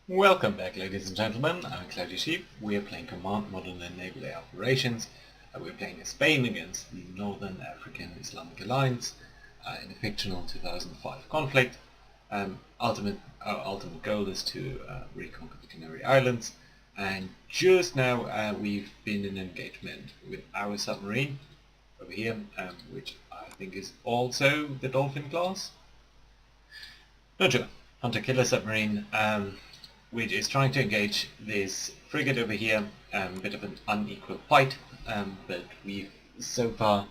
Welcome back, ladies and gentlemen. I'm Cloudy Sheep. We are playing Command Modern and Naval Air Operations. We're playing as Spain against the Northern African Islamic Alliance in a fictional 2005 conflict. Our ultimate goal is to reconquer the Canary Islands. And just now we've been in engagement with our submarine over here, which I think is also the Dolphin class. Not sure. Hunter-killer submarine. Which is trying to engage this frigate over here. A bit of an unequal fight, but we've so far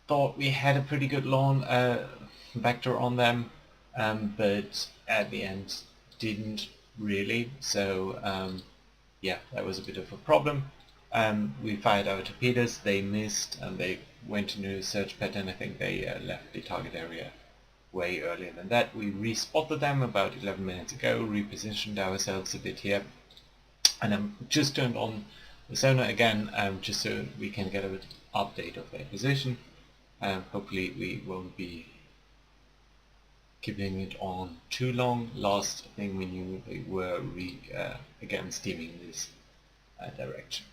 thought we had a pretty good lawn vector on them, but at the end didn't really. So yeah, that was a bit of a problem. We fired our torpedoes, they missed, and they went into a search pattern. I think they left the target area way earlier than that. We respotted them about 11 minutes ago, repositioned ourselves a bit here, and just turned on the sonar again, just so we can get an update of their position. Hopefully we won't be keeping it on too long. Last thing we knew, they were again steaming this direction.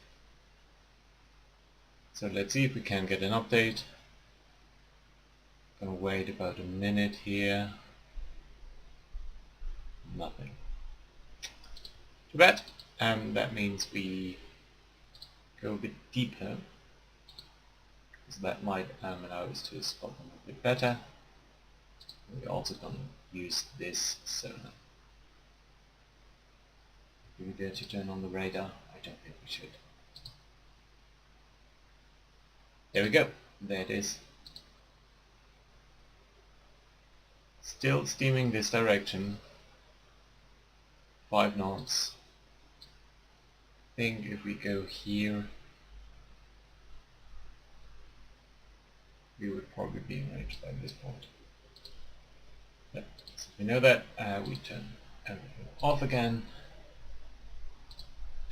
So let's see if we can get an update. Gonna wait about a minute here. Nothing. Too bad. That means we go a bit deeper, because that might allow us to spot them a bit better. We're also gonna use this sonar. Do we dare to turn on the radar? I don't think we should. There we go. There it is. Still steaming this direction, 5 knots. I think if we go here, we would probably be in range by this point. Yep. So we know that, we turn everything off again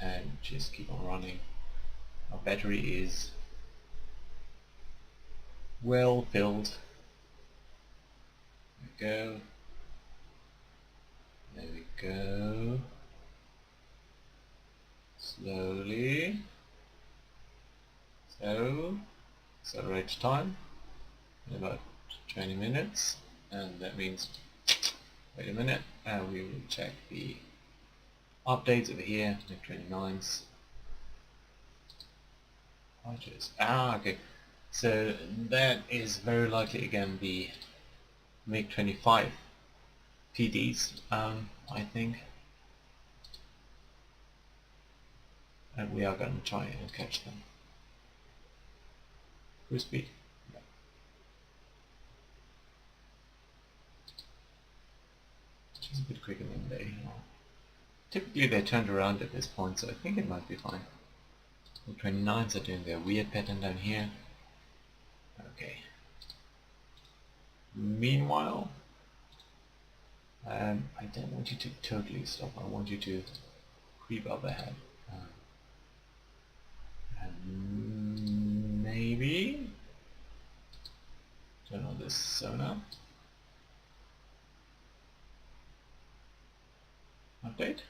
and just keep on running. Our battery is well filled. Go. There we go. Slowly. So, accelerate time in about 20 minutes, and that means, wait a minute, we will check the updates over here, MiG-29s. Okay. So that is very likely again the MiG-25 PDs, I think, and we are going to try and catch them. Cruise speed. Yeah. Just a bit quicker than they are. Typically they turned around at this point, so I think it might be fine. The 29s are doing their weird pattern down here. Okay. Meanwhile, I don't want you to totally stop. I want you to creep up ahead. And maybe turn on this sonar. Update.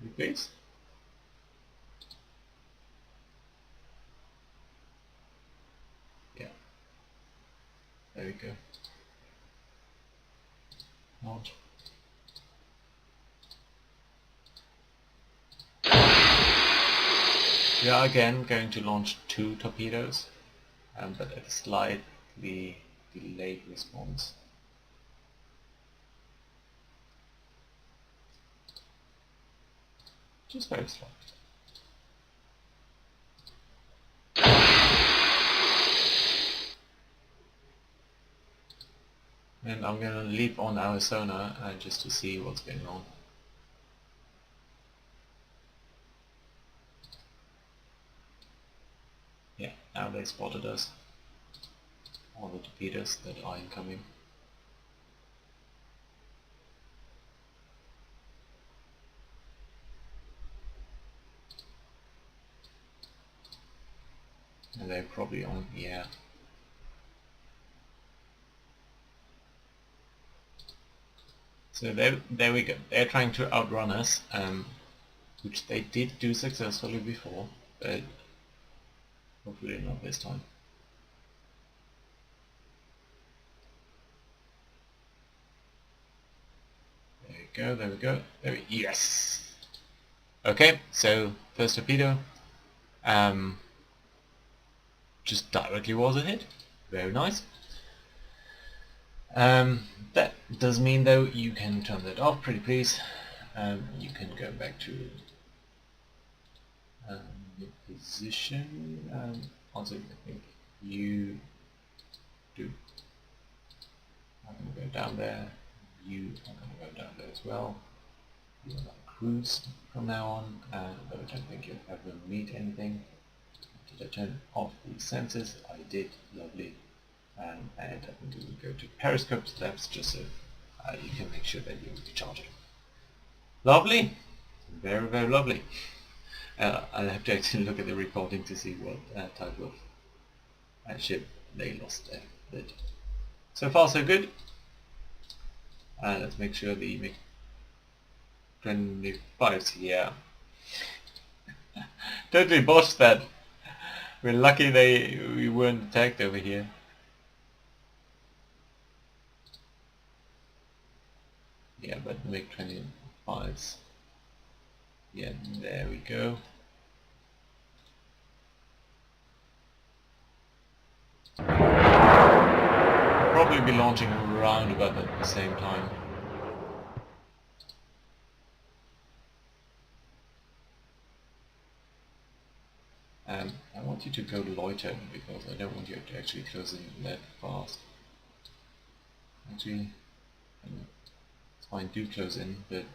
Replace. Yeah. There we go. Not. We are again going to launch 2 torpedoes, but at a slightly delayed response. Just very slight. And I'm going to leap on our sonar just to see what's going on. Yeah, now they spotted us. All the torpedoes that are incoming. And they're probably on the air. So there we go. They're trying to outrun us, which they did do successfully before, but hopefully not this time. There we go, there we go. Yes! Okay, so first torpedo. Just directly was a hit. Very nice. That does mean though you can turn that off, pretty please. You can go back to your position. Also, I think you do. I'm going to go down there. You are going to go down there as well. You are going to cruise from now on, though I don't think you'll ever meet anything. Did I turn off the sensors? I did, lovely. And I think we will go to periscope steps just so you can make sure that you're recharging. Lovely! Very, very lovely. I'll have to actually look at the recording to see what type of ship they lost there. But so far so good. Let's make sure the MiG-25's here. Totally botched that. We're lucky we weren't attacked over here. Yeah, but the MiG-25's. Yeah, there we go. Probably be launching around about at the same time. I want you to go loiter because I don't want you to actually close in that fast. Actually, it's fine, do close in, but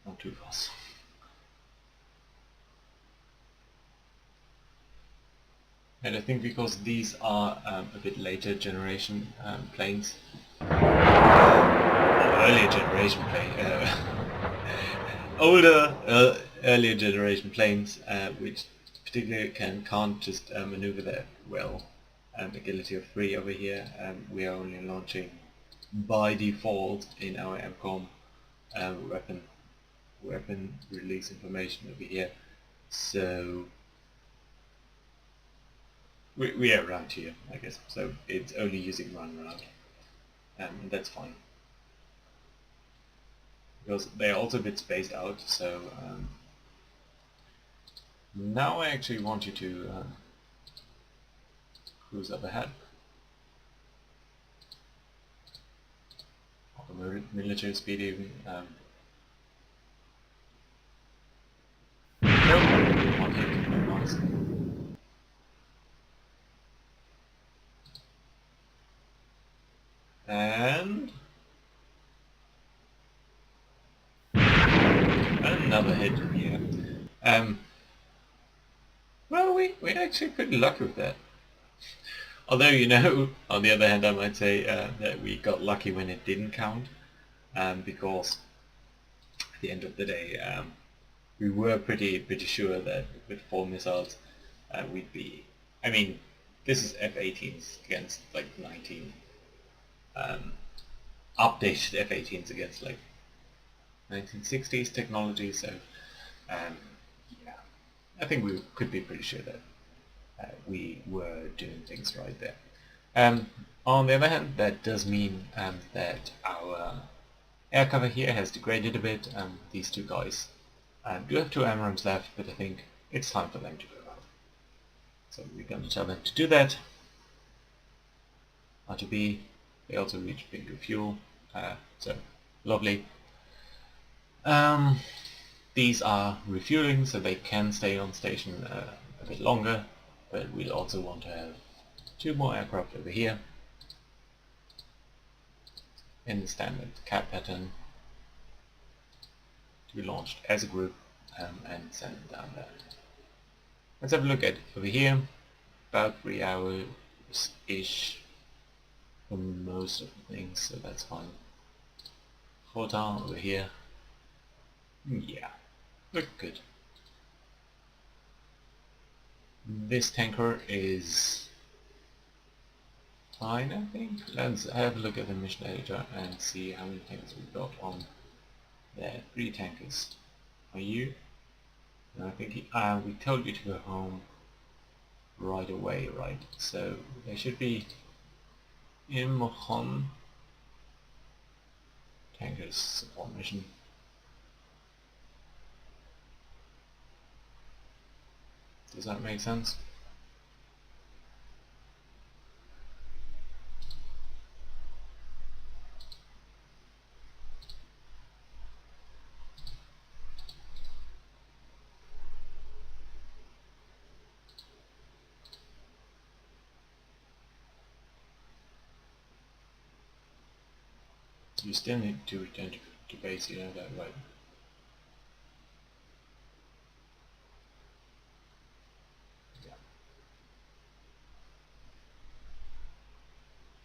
not too fast. And I think because these are a bit later generation planes, or earlier generation earlier generation planes, which particularly can't just maneuver that well. Agility of 3 over here. We are only launching by default in our MCOM weapon release information over here. So we are around here, I guess. So it's only using run around, and that's fine. Because they're also a bit spaced out, so now I actually want you to cruise up ahead. Or military speed even. Nope, one hit, very nice. And another hit here. Well, we're actually pretty lucky with that. Although, you know, on the other hand, I might say that we got lucky when it didn't count, because at the end of the day, we were pretty sure that with 4 missiles, we'd be. I mean, this is F-18s against like 19 updated F-18s against like 1960s technology. So, yeah, I think we could be pretty sure that we were doing things right there. On the other hand, that does mean that our air cover here has degraded a bit. These two guys do have 2 AMRAAMs left, but I think it's time for them to go out. So we're going to tell them to do that. R2B, they also reach bingo fuel, so lovely. These are refueling, so they can stay on station a bit longer, but we'll also want to have 2 more aircraft over here in the standard cap pattern to be launched as a group and sent down there. Let's have a look at over here. About 3 hours-ish for most of the things, so that's fine. Hotel over here. Yeah, look good. This tanker is fine, I think. Let's have a look at the mission editor and see how many tankers we've got on there. 3 tankers. Are you? No, I think we told you to go home right away, right? So they should be in Mohon. Tankers support mission. Does that make sense? You still need to return to base, you know that, right? Yeah.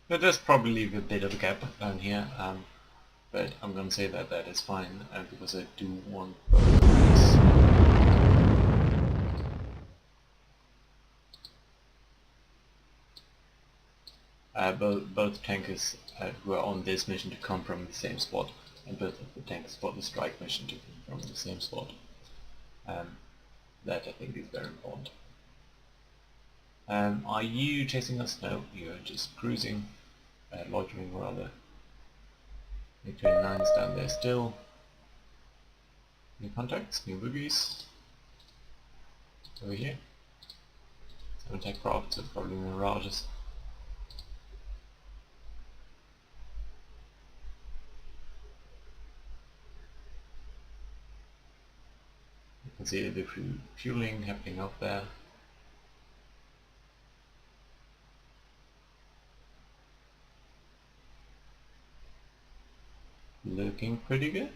But there's probably a bit of a gap down here, but I'm going to say that that is fine, because I do want both of these. Both tankers who are on this mission to come from the same spot, and both of the tankers for the strike mission to come from the same spot. That I think is very important. Are you chasing us? No, you're just cruising, loitering rather. MiG-29's down there still. New contacts, new boogies. Over here. 7 attack craft, so probably mirages. You can see the fueling happening up there. Looking pretty good.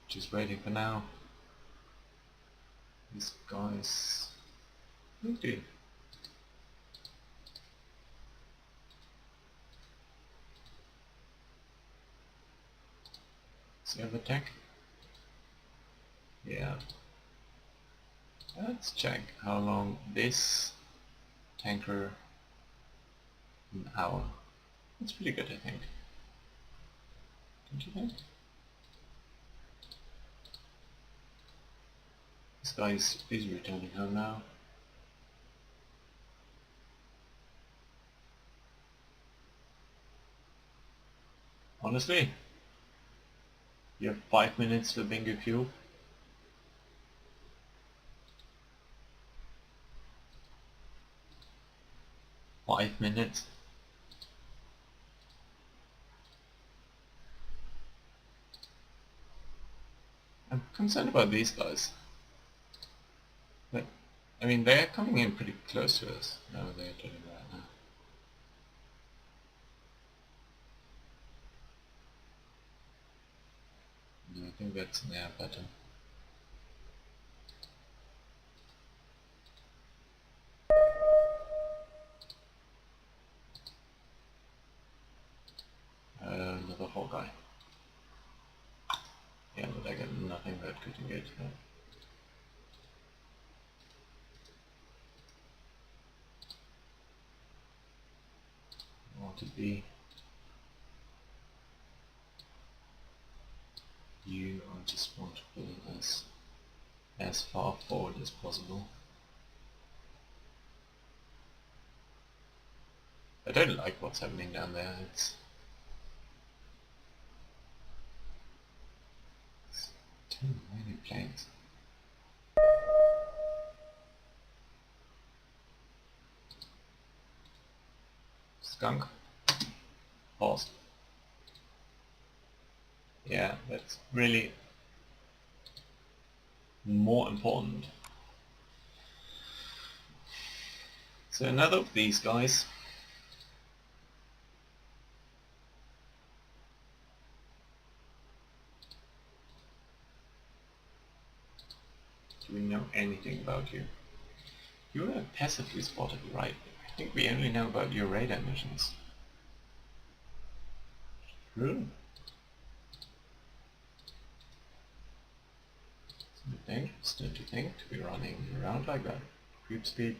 Just waiting for now. These guys... Okay. See other tank? Yeah. Let's check how long this tanker... an hour. That's pretty good, I think. Don't you think? This guy is returning home now. Honestly, you have 5 minutes for bingo fuel. Five minutes. I'm concerned about these guys. But, I mean, they're coming in pretty close to us. No, they're doing that now. No, I think that's now better. Another Hawkeye. Yeah, but I got nothing that could engage that. I want to be... You, I just want to pull as far forward as possible. I don't like what's happening down there. It's too many planes. Skunk. Horse. Yeah, that's really more important. So another of these guys. Do we know anything about you? You are passively spotted, right? I think we only know about your radar missions. True. It's a bit dangerous, don't you think, to be running around like that? Creep speed.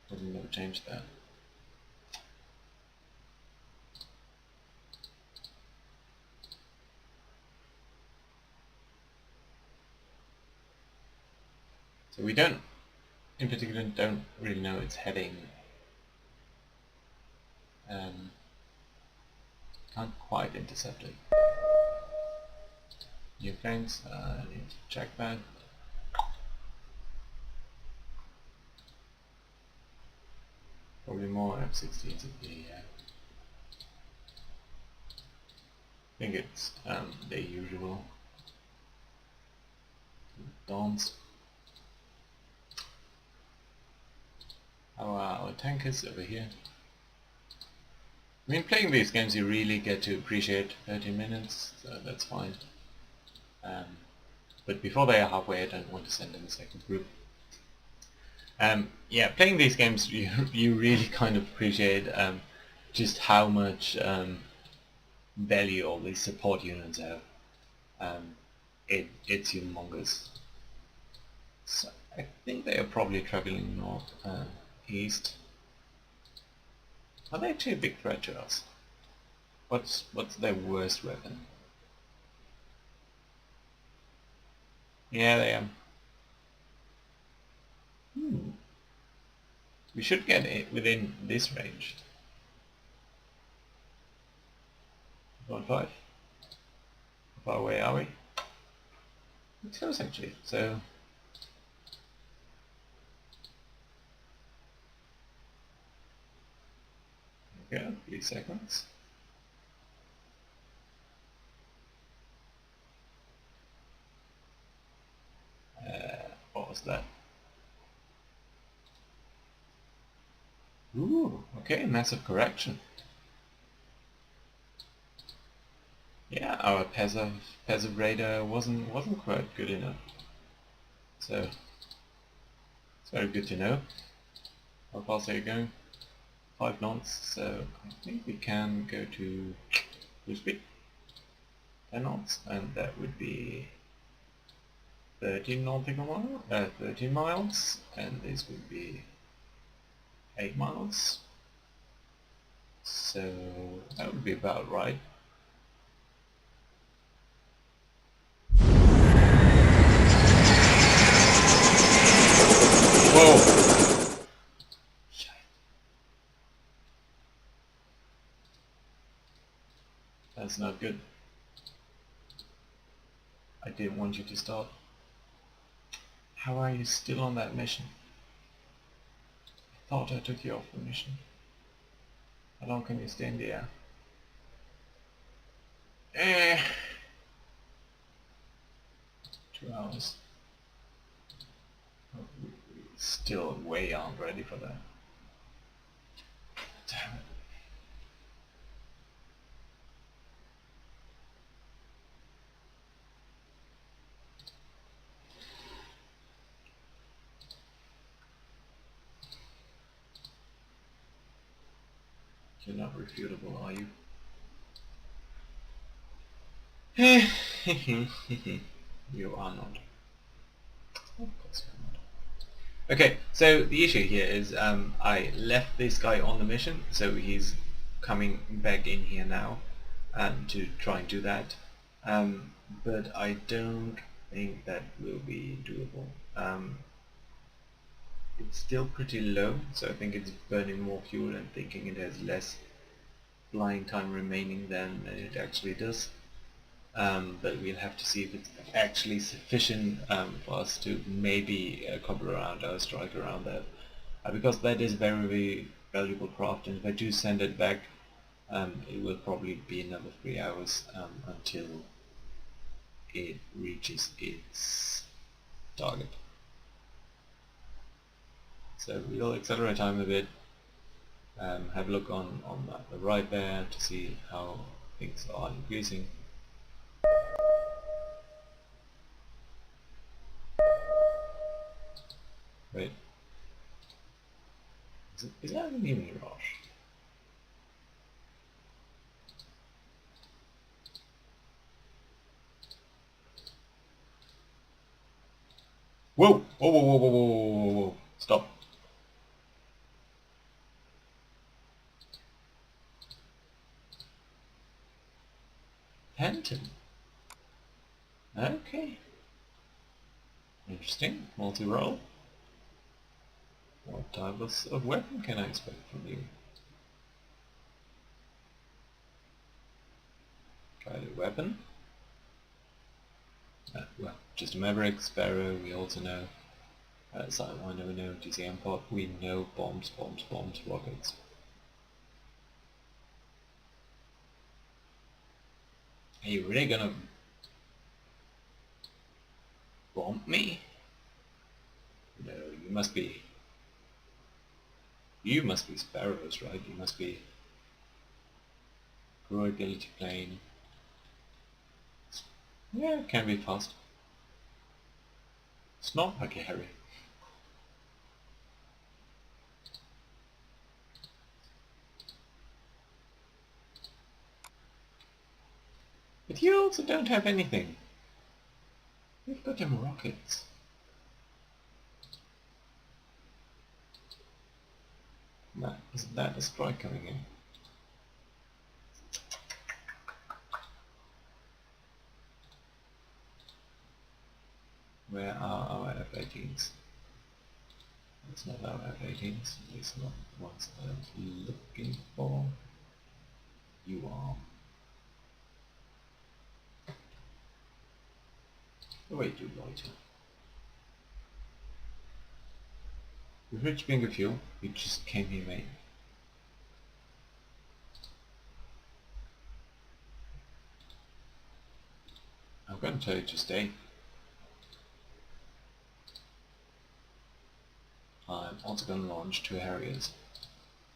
Doesn't never change that. So we in particular don't really know its heading. Can't quite intercept it. New planes, I need to check that. Probably more F-16s would be, I think it's the usual Dons. Our tankers over here. I mean, playing these games you really get to appreciate 13 minutes, so that's fine. But before they are halfway I don't want to send in a second group. Yeah, playing these games you really kind of appreciate just how much value all these support units have. It's humongous. So I think they are probably traveling north east. Are they actually a big threat to us? What's their worst weapon? Yeah, they are. We should get it within this range. 1.5. How far away are we? It's close actually, so there we go, 3 seconds. What was that? Ooh, okay, massive correction. Yeah, our passive radar wasn't quite good enough. So it's very good to know. How fast are you going? 5 knots, so I think we can go to cruise speed. 10 knots, and that would be 13 nautical miles, 13 miles, and this would be 8 miles. So that would be about right. Whoa! Shit. That's not good. I didn't want you to start. How are you still on that mission? I thought I took you off the mission. How long can you stay in the air? 2 hours. Still way aren't ready for that. Damn it. You're not refutable, are you? You are not. Of course you're not. Okay, so the issue here is I left this guy on the mission, so he's coming back in here now to try and do that. But I don't think that will be doable. It's still pretty low, so I think it's burning more fuel and thinking it has less flying time remaining than it actually does. But we'll have to see if it's actually sufficient for us to maybe cobble around or strike around that. Because that is very valuable craft, and if I do send it back, it will probably be another 3 hours until it reaches its target. So we'll accelerate time a bit, have a look on the right there to see how things are increasing. Wait, is that an enemy rush? Whoa! Whoa! Whoa! Whoa! Whoa! Whoa! Whoa! Stop! Phantom. Okay. Interesting. Multi-role. What type of weapon can I expect from you? Guided weapon? Well, just a Maverick, Sparrow, we also know. Sidewinder, we know. DCM pod, we know. Bombs, bombs, bombs, rockets. Are you really gonna bomb me? No, you must be... You must be Sparrows, right? You must be... Grow ability plane. Yeah, it can be fast. It's not like a Harry. But you also don't have anything. You've got them rockets. No, isn't that a strike coming in? Where are our F-18s? It's not our F-18s, it's not the ones that I'm looking for. You are. Oh wait, you loiter. With rich bingo fuel, you just came here, mate. I'm going to tell you to stay. I'm also going to launch 2 Harriers,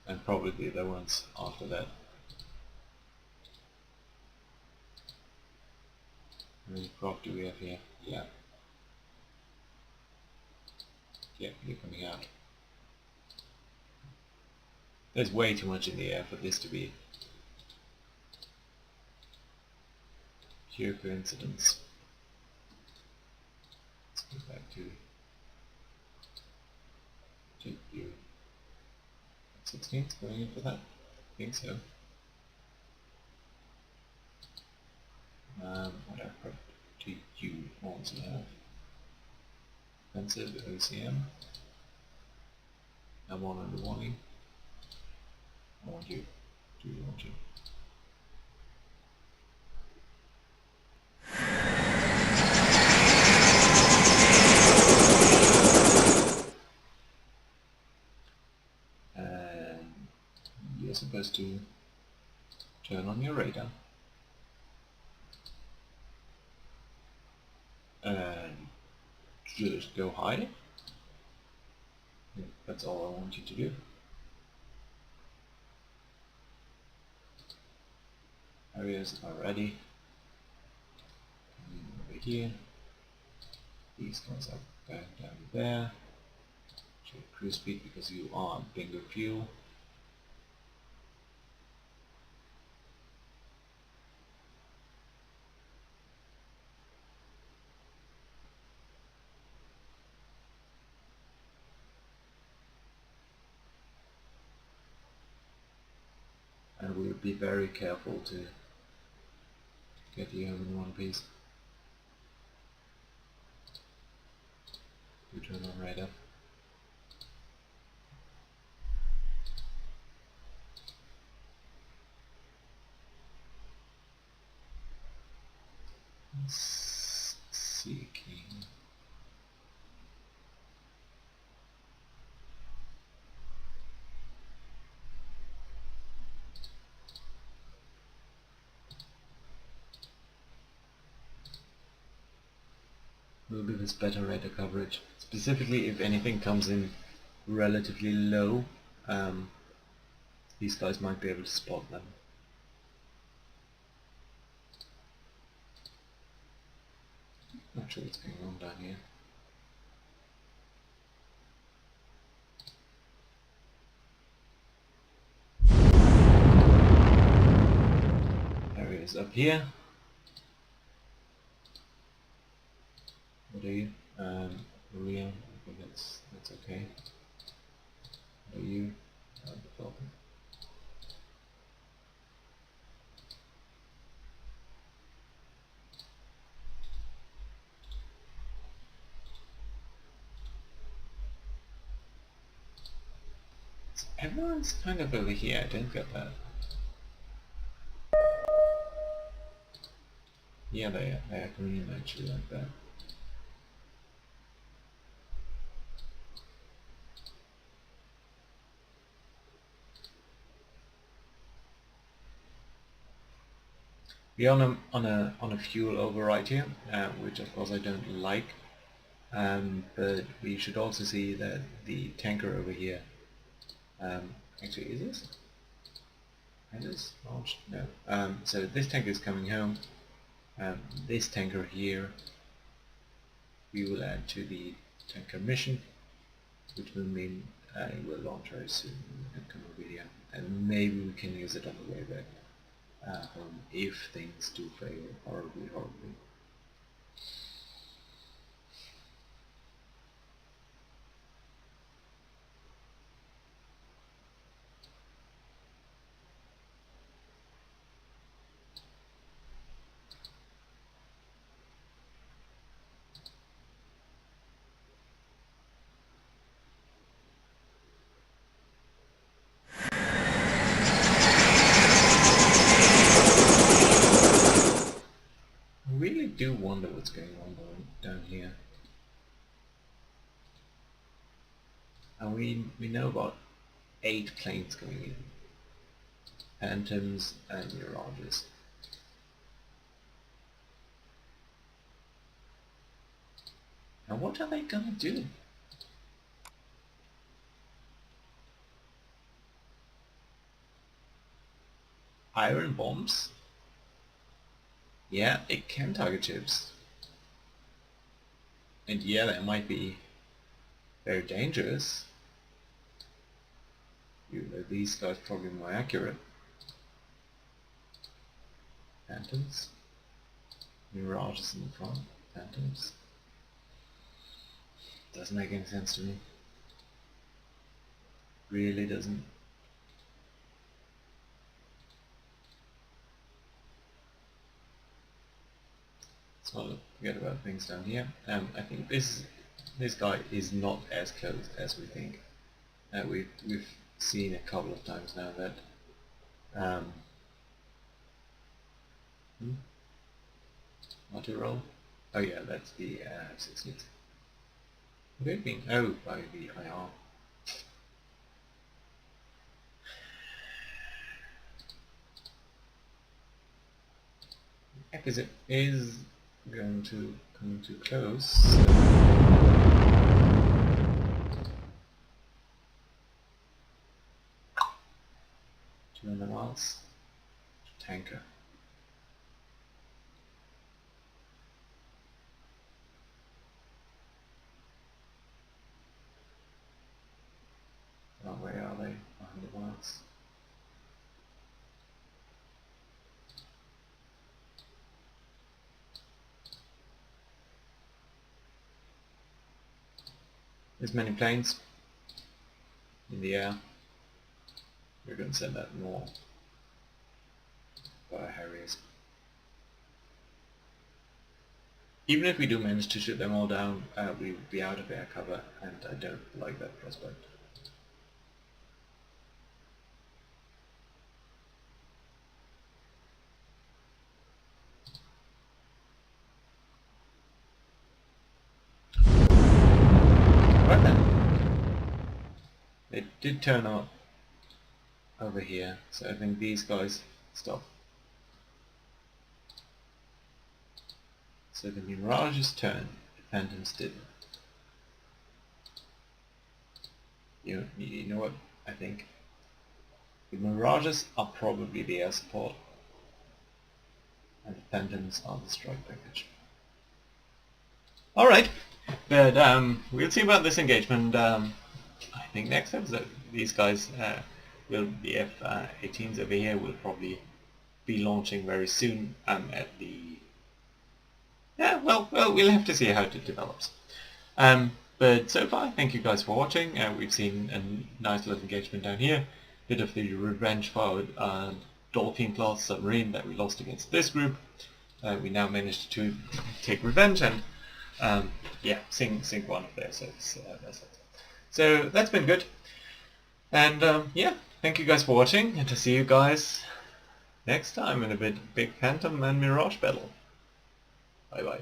and probably the other ones after that. How many craft do we have here? Yeah. Yeah, you're coming out. There's way too much in the air for this to be pure coincidence. Let's go back to you. 16th going in for that? I think so. What aircraft do you also have? Offensive OCM. I'm on under warning. I want you. Do you want you? And you're supposed to turn on your radar. And just go high. That's all I want you to do. Areas are ready. Over here. These guys are going down there. Check cruise speed because you are bingo fuel. And we'll be very careful to get you home in one piece. You turn on radar. Seeking. Will give us better radar coverage. Specifically, if anything comes in relatively low, these guys might be able to spot them. Not sure what's going on down here. There he is up here. What are you? Maria. I think that's okay. What are you? The Falcon. Everyone's kind of over here, I don't get that. Yeah, they are green actually, like that. We're on a fuel override here, which of course I don't like. But we should also see that the tanker over here, actually is this? Is this launched? No. So this tanker is coming home. This tanker here we will add to the tanker mission, which will mean it will launch very soon and come over here, and maybe we can use it on the way back home if things do fail horribly. I really do wonder what's going on down here. And we know about 8 planes going in. Phantoms and Mirages. Now what are they gonna do? Iron bombs? Yeah, it can target ships. And yeah, that might be very dangerous. Even though these guys are probably more accurate. Phantoms. Mirages in the front. Phantoms. Doesn't make any sense to me. Really doesn't. Let's not forget about things down here. I think this guy is not as close as we think. We've seen a couple of times now that auto roll. Oh yeah, that's the 6 They've been by the IR. Because it is going to come too close. 200 miles. Tanker. Oh, where are they? 100 miles. There's many planes in the air. We're going to send out more by Harriers. Even if we do manage to shoot them all down, we will be out of air cover, and I don't like that prospect. Right then. They did turn up over here, so I think these guys stop. So the Mirages turned, the Phantoms didn't. You know what I think? The Mirages are probably the air support, and the Phantoms are the strike package. Alright, but we'll see about this engagement. I think next episode these guys will, the F-18s over here will probably be launching very soon at the... Yeah, well, we'll have to see how it develops. But so far, thank you guys for watching. We've seen a nice little engagement down here. Bit of the revenge for our Dolphin-class submarine that we lost against this group. We now managed to take revenge and yeah, sink one of their assets. So that's been good. And yeah, thank you guys for watching, and to see you guys next time in a big Phantom and Mirage battle. Bye bye.